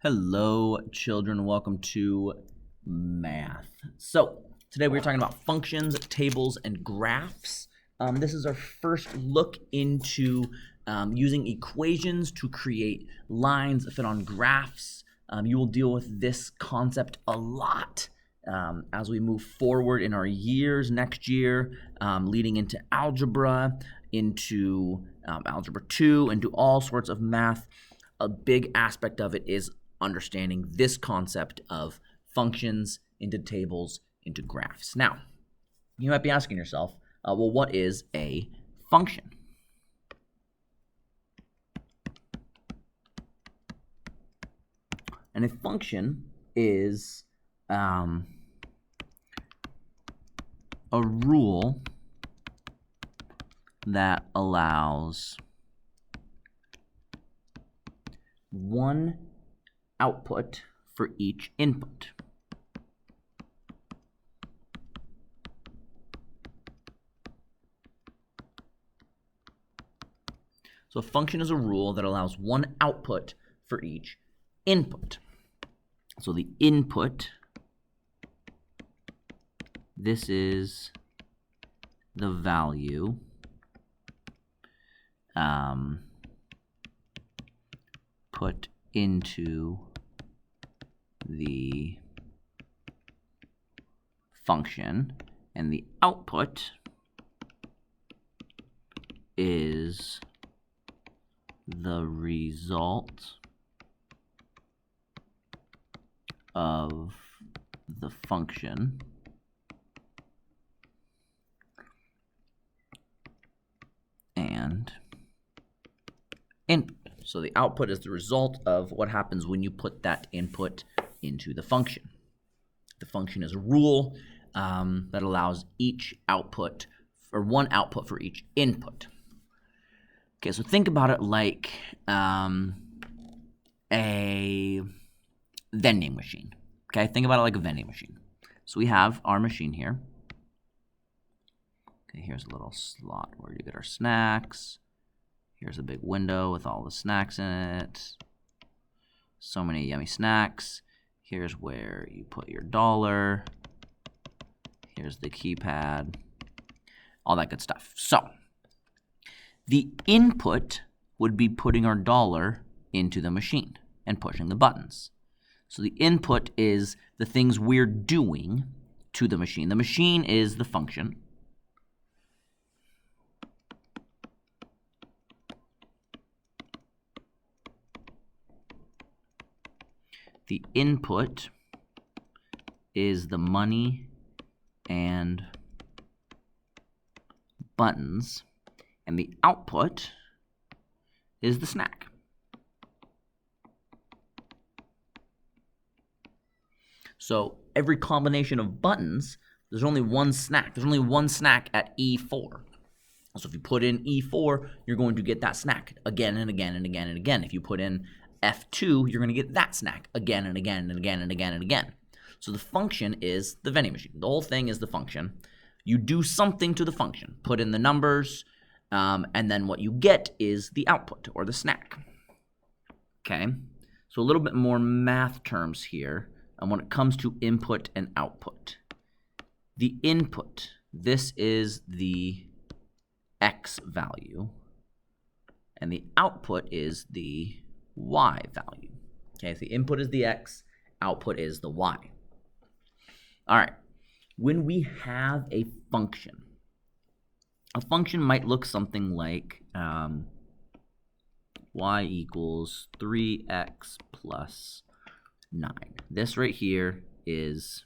Hello, children. Welcome to math. So, today we're talking about functions, tables, and graphs. This is our first look into using equations to create lines that fit on graphs. You will deal with this concept a lot as we move forward in our years next year, leading into algebra, into algebra 2, into all sorts of math. A big aspect of it is understanding this concept of functions into tables into graphs. Now, you might be asking yourself, well, what is a function? And a function is a rule that allows one output for each input. So a function is a rule that allows one output for each input. So the input, this is the value put into the function, and the output is the result of the function and input. So the output is the result of what happens when you put that input into the function. The function is a rule that allows each output, or one output for each input. Okay, so think about it like a vending machine. Okay, think about it like a vending machine. So we have our machine here. Okay, here's a little slot where you get our snacks. Here's a big window with all the snacks in it. So many yummy snacks. Here's where you put your dollar. Here's the keypad. All that good stuff. So, the input would be putting our dollar into the machine and pushing the buttons. So the input is the things we're doing to the machine. The machine is the function. The input is the money and buttons, and the output is the snack. So every combination of buttons, there's only one snack. There's only one snack at E4. So if you put in E4, you're going to get that snack again and again and again and again. If you put in F2, you're going to get that snack again and again and again and again and again. So the function is the vending machine. The whole thing is the function. You do something to the function. Put in the numbers, and then what you get is the output, or the snack. Okay? So a little bit more math terms here when it comes to input and output. The input, this is the X value, and the output is the Y value. Okay, so the input is the X, output is the Y. All right, when we have a function might look something like y equals 3x plus 9. This right here is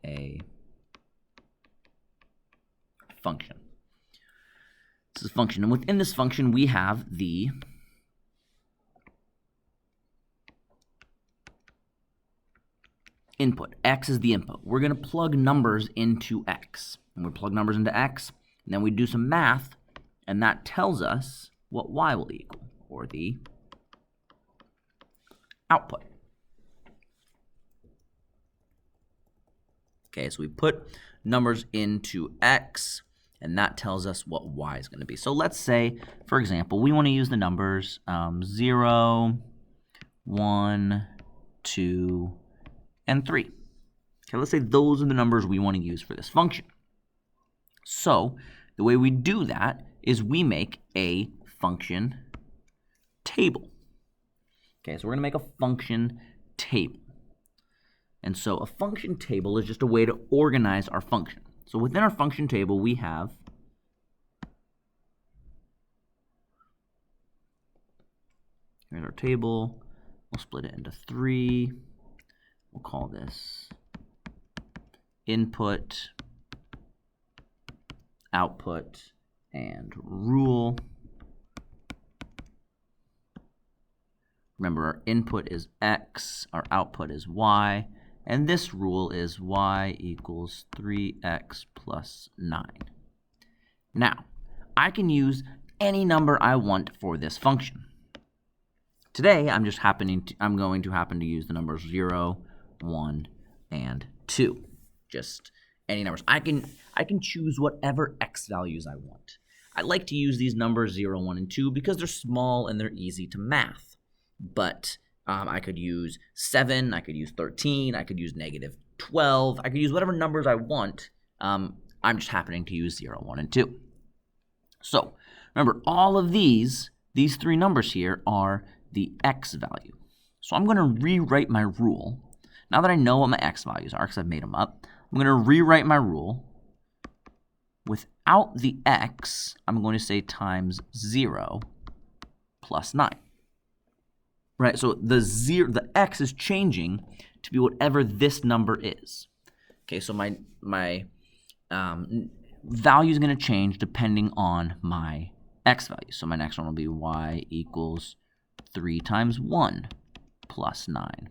a function. This is a function, and within this function we have the input. X is the input. We're going to plug numbers into X. And we plug numbers into X, and then we do some math, and that tells us what Y will equal, or the output. Okay, so we put numbers into X, and that tells us what y is going to be. So let's say, for example, we want to use the numbers 0, 1, 2, and 3. Okay, let's say those are the numbers we want to use for this function. So the way we do that is we make a function table. Okay, so we're going to make a function table. And so a function table is just a way to organize our function. So within our function table, we have here's our table. We'll split it into 3. We'll call this input, output, and rule. Remember, our input is x, our output is y, and this rule is y equals 3x plus 9. Now, I can use any number I want for this function. Today, I'm going to happen to use the numbers 0, 1, and 2. Just any numbers. I can choose whatever x values I want. I like to use these numbers 0, 1, and 2 because they're small and they're easy to math. But I could use 7, I could use 13, I could use negative 12, I could use whatever numbers I want. I'm just happening to use 0, 1, and 2. So remember, all of these 3 numbers here are the x value. So I'm going to rewrite my rule. Now that I know what my x values are, because I've made them up, I'm going to rewrite my rule. Without the x, I'm going to say times 0 plus 9. Right, so the x is changing to be whatever this number is. Okay, so my value is going to change depending on my x value. So my next one will be y equals 3 times 1 plus 9. And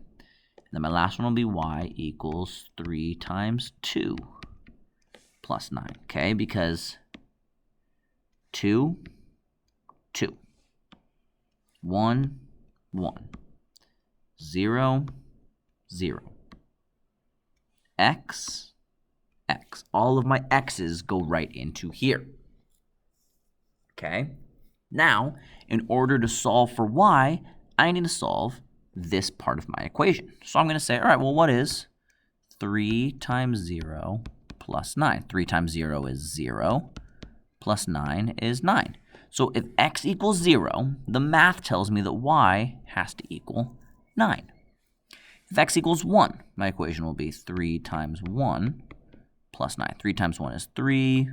then my last one will be y equals 3 times 2 plus 9. Okay, because 2, 2. 1, 1, 0, 0, x, x. All of my x's go right into here. Okay? Now, in order to solve for y, I need to solve this part of my equation. So I'm going to say, all right, well, what is 3 times 0 plus 9? 3 times 0 is 0, plus 9 is 9. So if x equals 0, the math tells me that y has to equal 9. If x equals 1, my equation will be 3 times 1 plus 9. 3 times 1 is 3,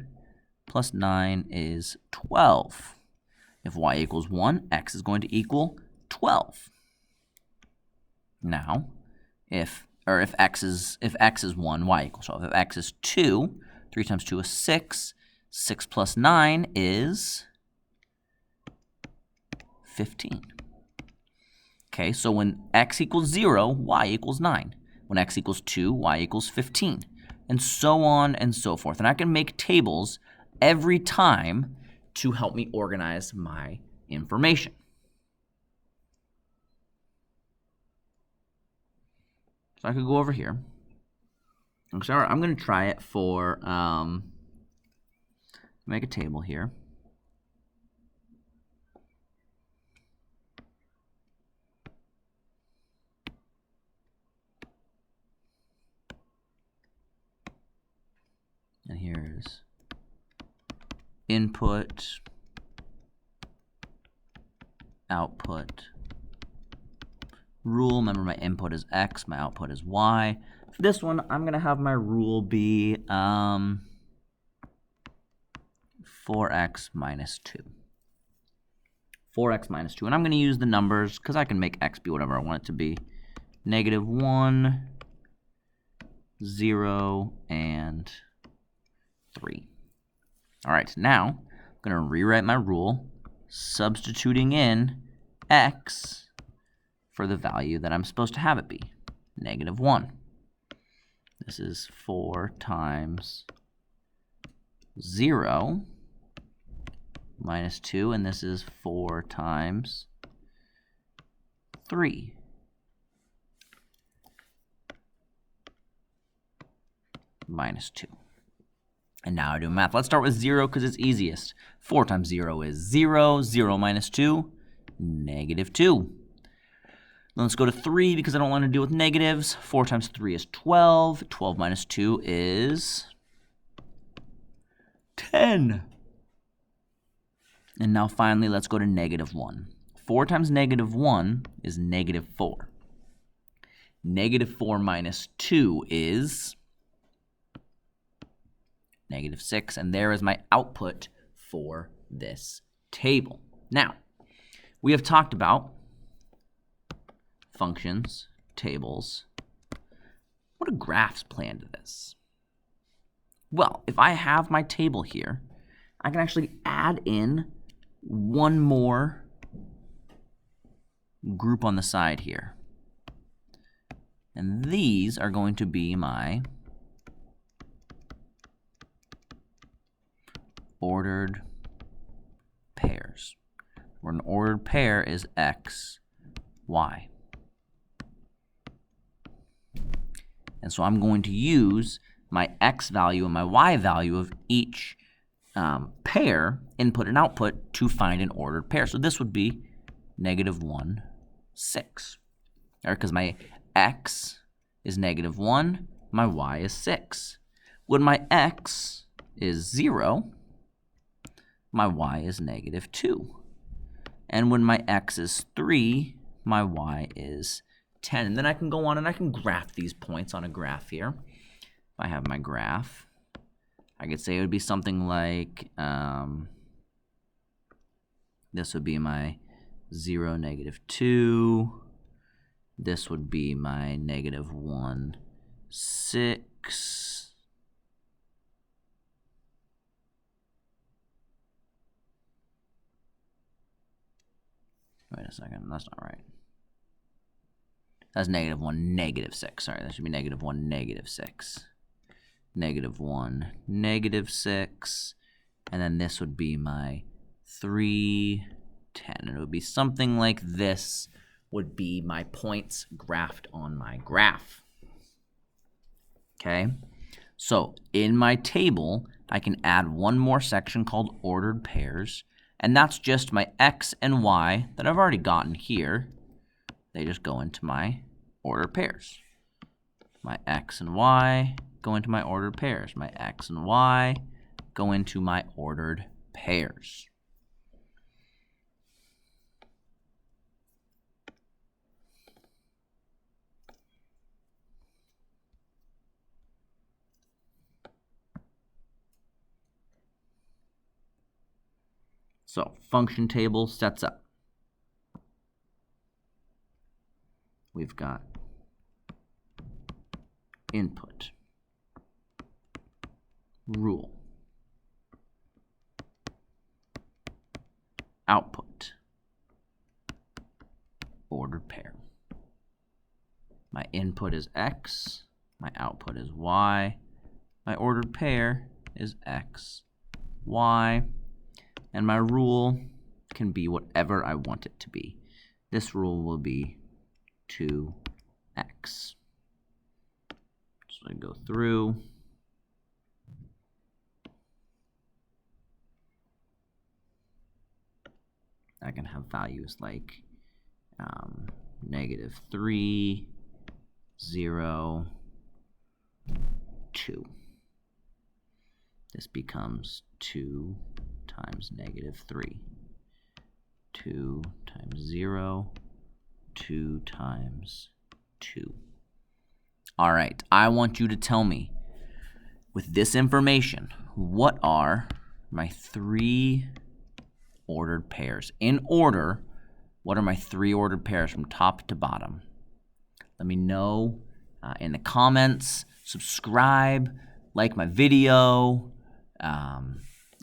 plus 9 is 12. If y equals 1, x is going to equal 12. Now, if x is 1, y equals 12. If x is 2, 3 times 2 is 6. 6 plus 9 is 15. Okay, so when x equals 0, y equals 9. When x equals 2, y equals 15. And so on and so forth. And I can make tables every time to help me organize my information. So I could go over here. So all right, I'm going to try it for, make a table here. And here's input, output, rule. Remember, my input is x, my output is y. For this one, I'm going to have my rule be 4x minus 2. 4x minus 2. And I'm going to use the numbers because I can make x be whatever I want it to be. Negative 1, 0, and 3. All right, now I'm going to rewrite my rule, substituting in x for the value that I'm supposed to have it be, negative 1. This is 4 times 0 minus 2, and this is 4 times 3. Minus 2. And now I do math. Let's start with 0 because it's easiest. 4 times 0 is 0. 0 minus 2, negative 2. Then let's go to 3 because I don't want to deal with negatives. 4 times 3 is 12. 12 minus 2 is 10. And now finally, let's go to negative 1. 4 times negative 1 is negative 4. Negative 4 minus 2 is negative 6. And there is my output for this table. Now, we have talked about functions, tables. What do graphs play into this? Well, if I have my table here, I can actually add in one more group on the side here. And these are going to be my ordered pairs, where an ordered pair is x, y. And so I'm going to use my x value and my y value of each pair, input and output, to find an ordered pair. So this would be negative 1, 6. Because my x is negative 1, my y is 6. When my x is 0, my y is negative 2. And when my x is 3, my y is 10. And then I can go on and I can graph these points on a graph here. If I have my graph, I could say it would be something like, this would be my 0, negative 2. This would be my negative 1, 6. Wait a second, that's not right. That's negative 1, negative 6. Sorry, that should be negative 1, negative 6. Negative 1, negative 6. And then this would be my 3, 10. And it would be something like this would be my points graphed on my graph. Okay? So in my table, I can add one more section called ordered pairs. And that's just my x and y that I've already gotten here. They just go into my ordered pairs. My x and y go into my ordered pairs. My x and y go into my ordered pairs. So function table sets up. We've got input, rule, output, ordered pair. My input is x, my output is y, my ordered pair is x, y, and my rule can be whatever I want it to be. This rule will be 2x. So I go through. I can have values like negative 3, 0, 2. This becomes 2 times negative 3. 2 times 0, 2 times 2. All right, I want you to tell me, with this information, what are my 3 ordered pairs? In order, what are my 3 ordered pairs from top to bottom? Let me know in the comments. Subscribe, like my video,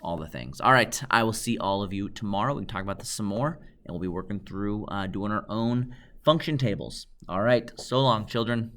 all the things. All right, I will see all of you tomorrow. We can talk about this some more, and we'll be working through doing our own function tables. All right, so long, children.